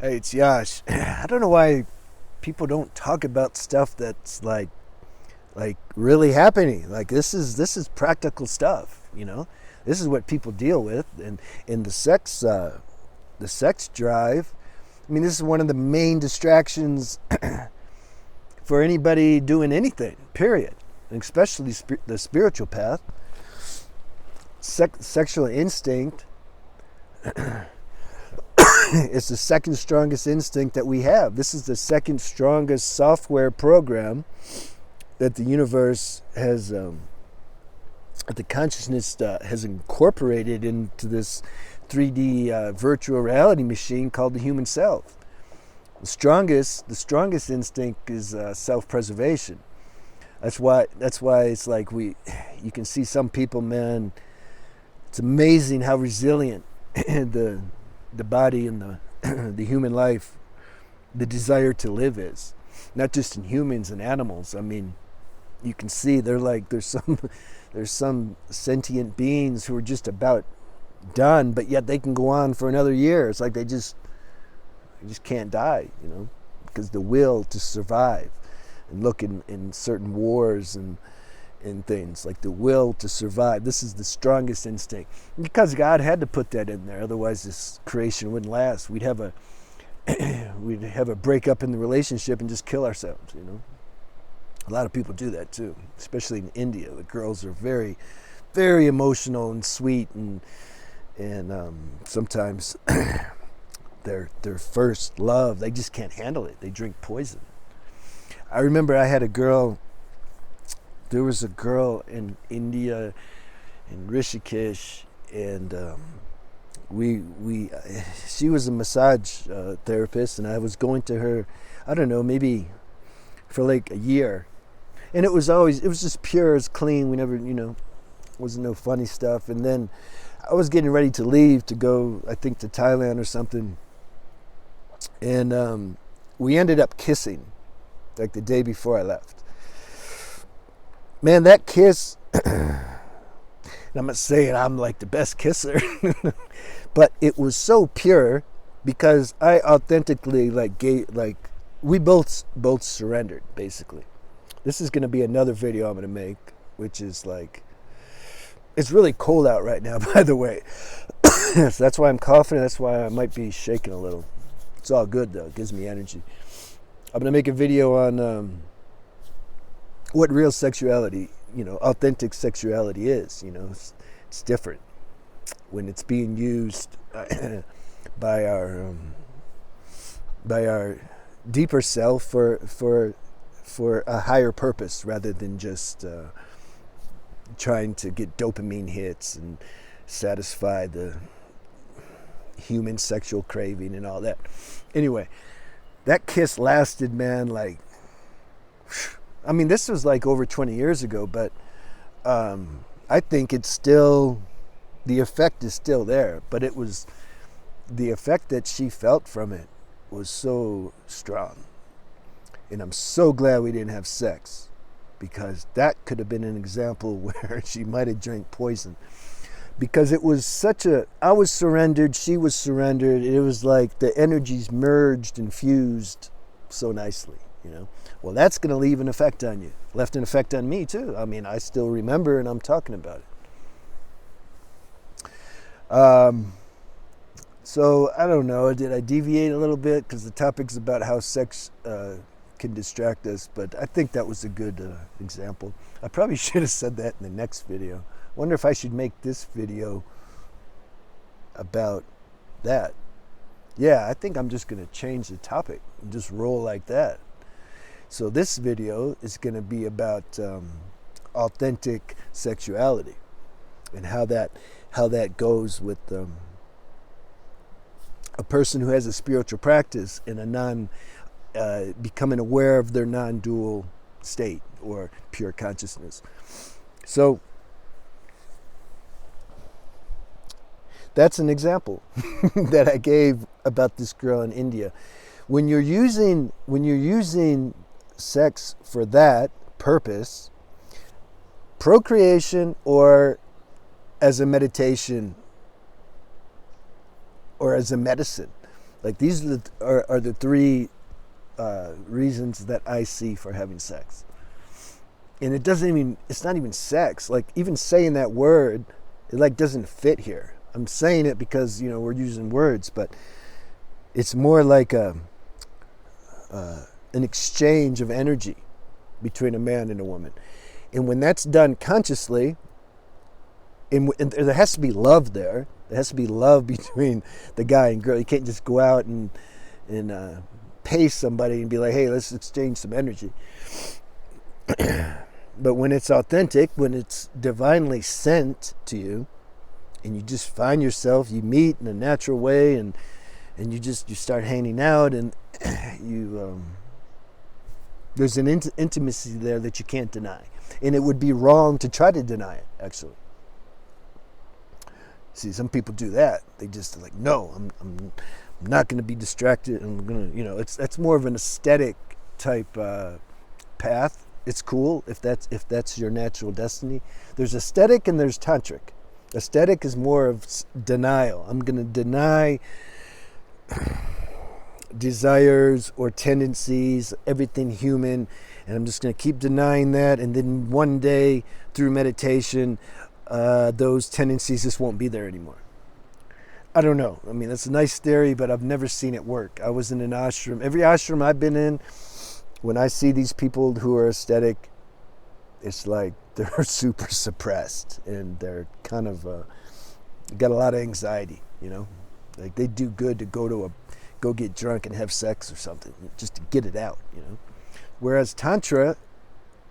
Hey, it's Yash. I don't know why people don't talk about stuff that's like really happening. Like this is practical stuff, you know. This is what people deal with, and in the sex drive. I mean, this is one of the main distractions for anybody doing anything. Period, and especially the spiritual path. Sexual instinct is the second strongest instinct that we have. This is the second strongest software program that the universe has, the consciousness has incorporated into this 3D virtual reality machine called the human self. The strongest instinct is self-preservation. That's why it's like you can see some people, man. It's amazing how resilient the body and the human life, the desire to live is, not just in humans and animals. I mean, you can see there's some sentient beings who are just about done, but yet they can go on for another year. It's like they just can't die, you know, because the will to survive. And look in certain wars and things, like the will to survive. This is the strongest instinct, because God had to put that in there. Otherwise, this creation wouldn't last. We'd have a breakup in the relationship and just kill ourselves. You know, a lot of people do that too, especially in India. The girls are very, very emotional and sweet, and sometimes their first love, they just can't handle it. They drink poison. I remember I had a girl. There was a girl in India, in Rishikesh, and she was a massage therapist, and I was going to her, I don't know, maybe for like a year, and it was just pure as clean. We never, you know, wasn't no funny stuff. And then I was getting ready to leave to go, I think, to Thailand or something, and we ended up kissing like the day before I left. Man, that kiss, and I'm not saying I'm like the best kisser, but it was so pure because I authentically we both surrendered, basically. This is going to be another video I'm going to make, which is like, it's really cold out right now, by the way. So that's why I'm coughing. That's why I might be shaking a little. It's all good though. It gives me energy. I'm going to make a video on what real sexuality, you know, authentic sexuality is. You know, it's different when it's being used by our deeper self for a higher purpose, rather than just trying to get dopamine hits and satisfy the human sexual craving and all that. Anyway, that kiss lasted, man, like, I mean, this was like over 20 years ago, but I think it's still, the effect is still there. But it was, the effect that she felt from it was so strong. And I'm so glad we didn't have sex, because that could have been an example where she might have drank poison. Because it was I was surrendered, she was surrendered. It was like the energies merged and fused so nicely, you know. Well, that's going to leave an effect on you. Left an effect on me too. I mean, I still remember, and I'm talking about it. So I don't know, did I deviate a little bit? Because the topic's about how sex can distract us, but I think that was a good example. I probably should have said that in the next video. Wonder if I should make this video about that. Yeah, I think I'm just going to change the topic and just roll like that. So this video is going to be about authentic sexuality, and how that goes with a person who has a spiritual practice and becoming aware of their non-dual state or pure consciousness. So that's an example that I gave about this girl in India. When you're using sex for that purpose, procreation, or as a meditation, or as a medicine, Like these are the three reasons that I see for having sex. And it's not even sex. Like even saying that word, it like doesn't fit here. I'm saying it because, we're using words, but it's more like an exchange of energy between a man and a woman. And when that's done consciously, and there has to be love there. There has to be love between the guy and girl. You can't just go out and pay somebody and be like, hey, let's exchange some energy. But when it's authentic, when it's divinely sent to you, and you just find yourself, you meet in a natural way, and you start hanging out, and there's an intimacy there that you can't deny. And it would be wrong to try to deny it, actually. See, some people do that. They just like, no, I'm not going to be distracted. I'm going to, that's more of an aesthetic type path. It's cool if that's your natural destiny. There's aesthetic and there's tantric. Aesthetic is more of denial. I'm going to deny desires or tendencies, everything human, and I'm just going to keep denying that. And then one day through meditation, those tendencies just won't be there anymore. I don't know. I mean, that's a nice theory, but I've never seen it work. I was in an ashram. Every ashram I've been in, when I see these people who are aesthetic, it's like they're super suppressed and they're kind of got a lot of anxiety, Like they do good to go get drunk and have sex or something, just to get it out, Whereas Tantra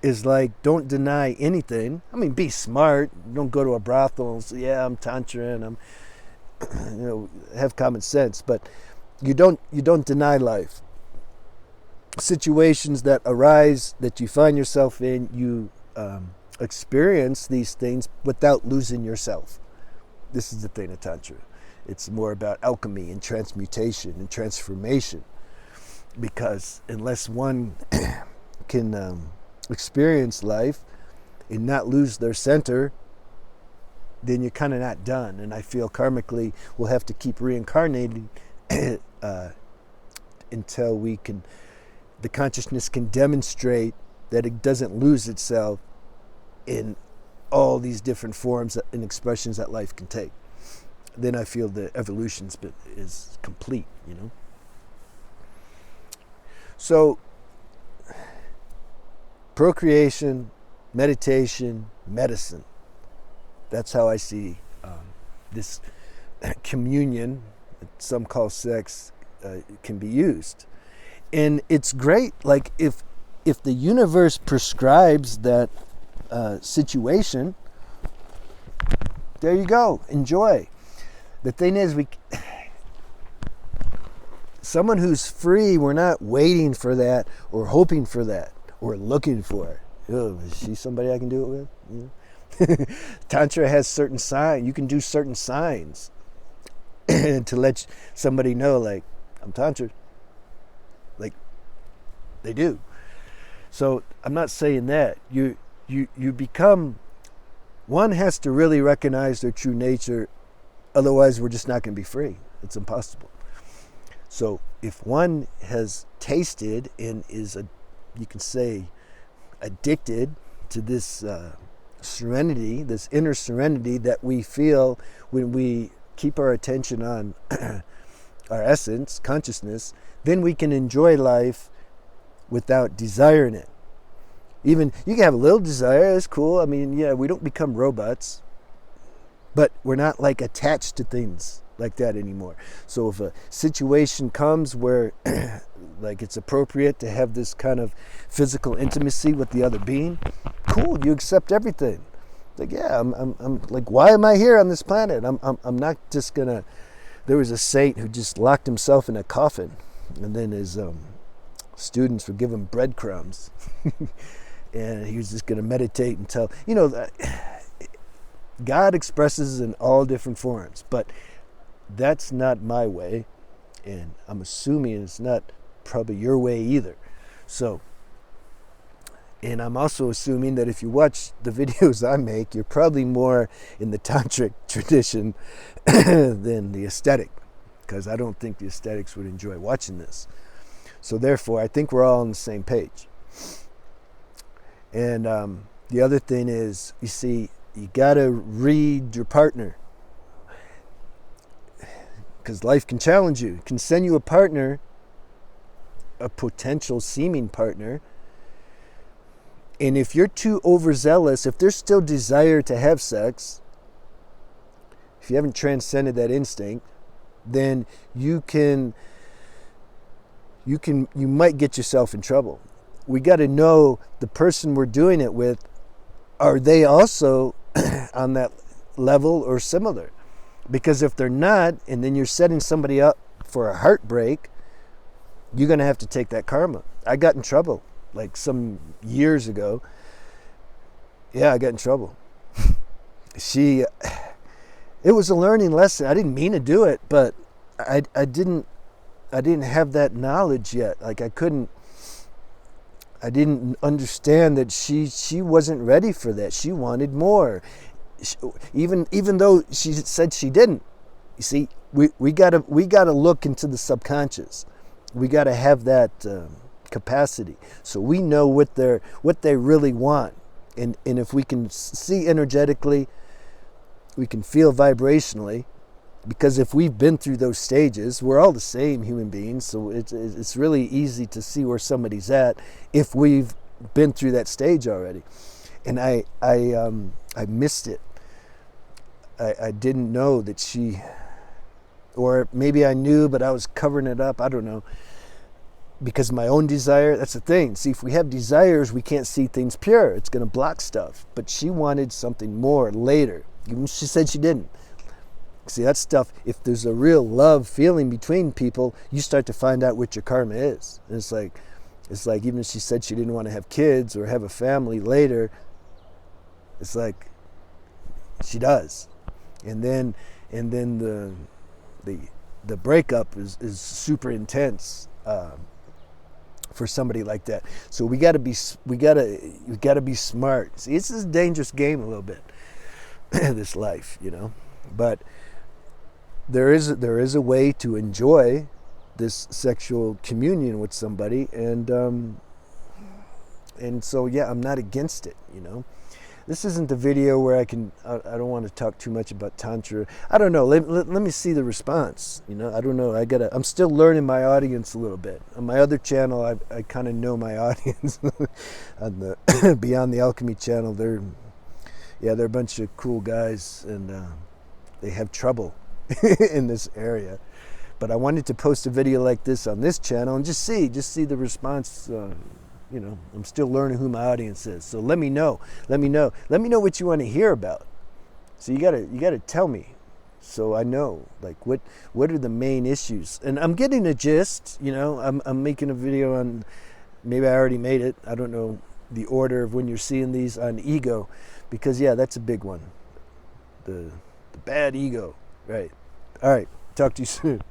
is like, don't deny anything. I mean, be smart. Don't go to a brothel and say, yeah, I'm Tantra and I'm, have common sense. But you don't deny life. Situations that arise, that you find yourself in, you experience these things without losing yourself. This is the thing of Tantra. It's more about alchemy and transmutation and transformation. Because unless one can experience life and not lose their center, then you're kind of not done. And I feel karmically we'll have to keep reincarnating until the consciousness can demonstrate that it doesn't lose itself in all these different forms and expressions that life can take. Then I feel the evolution is complete, So, procreation, meditation, medicine. That's how I see this communion, some call sex, can be used. And it's great, like if the universe prescribes that situation, there you go, enjoy. The thing is, someone who's free, we're not waiting for that or hoping for that or looking for it. Oh, is she somebody I can do it with? Tantra has certain signs. You can do certain signs to let somebody know, like, I'm Tantra. Like, they do. So I'm not saying that. You become, one has to really recognize their true nature. Otherwise, we're just not going to be free. It's impossible. So if one has tasted and is, you can say, addicted to this serenity, this inner serenity that we feel when we keep our attention on our essence, consciousness, then we can enjoy life without desiring it. Even, you can have a little desire, it's cool. I mean, yeah, we don't become robots, but we're not like attached to things like that anymore. So if a situation comes where like it's appropriate to have this kind of physical intimacy with the other being, cool, you accept everything. Like, yeah, I'm like, why am I here on this planet? I'm not just gonna. There was a saint who just locked himself in a coffin, and then his students would give him breadcrumbs, and he was just gonna meditate until, God expresses in all different forms, but that's not my way, and I'm assuming it's not probably your way either. So, and I'm also assuming that if you watch the videos I make, you're probably more in the tantric tradition than the aesthetic. because I don't think the aesthetics would enjoy watching this. So therefore, I think we're all on the same page. And the other thing is, you see, you got to read your partner, because life can challenge you. It can send you a partner, a potential seeming partner, and if you're too overzealous, if there's still desire to have sex, if you haven't transcended that instinct, then you might get yourself in trouble. We got to know the person we're doing it with, are they also on that level or similar? Because if they're not, and then you're setting somebody up for a heartbreak, you're going to have to take that karma. I got in trouble like some years ago. Yeah, I got in trouble. It was a learning lesson. I didn't mean to do it, but I didn't have that knowledge yet. Like I didn't understand that she wasn't ready for that. She wanted more. Even though she said she didn't. You see, we gotta look into the subconscious. We gotta have that capacity, so we know what they really want, and if we can see energetically, we can feel vibrationally, because if we've been through those stages, we're all the same human beings, so it's really easy to see where somebody's at if we've been through that stage already. And I missed it. I didn't know that she, or maybe I knew, but I was covering it up. I don't know. Because of my own desire, that's the thing. See, if we have desires, we can't see things pure. It's going to block stuff. But she wanted something more later. Even she said she didn't. See, that stuff, if there's a real love feeling between people, you start to find out what your karma is. And it's like even if she said she didn't want to have kids or have a family later, it's like she does. And then the breakup is super intense for somebody like that. So we gotta be smart. See, it's a dangerous game a little bit, this life, you know. But there is a way to enjoy this sexual communion with somebody, and so yeah, I'm not against it, you know. This isn't the video where I don't want to talk too much about Tantra. I don't know. Let me see the response. You know, I don't know. I'm still learning my audience a little bit. On my other channel, I kind of know my audience. On the Beyond the Alchemy channel, they're a bunch of cool guys, and they have trouble in this area. But I wanted to post a video like this on this channel and just see the response. You know, I'm still learning who my audience is. So let me know what you want to hear about. So you gotta tell me, so I know, like, what are the main issues. And I'm getting a gist. You know, I'm making a video on, maybe I already made it, I don't know the order of when you're seeing these, on ego, because yeah, that's a big one. The bad ego, right? All right, talk to you soon.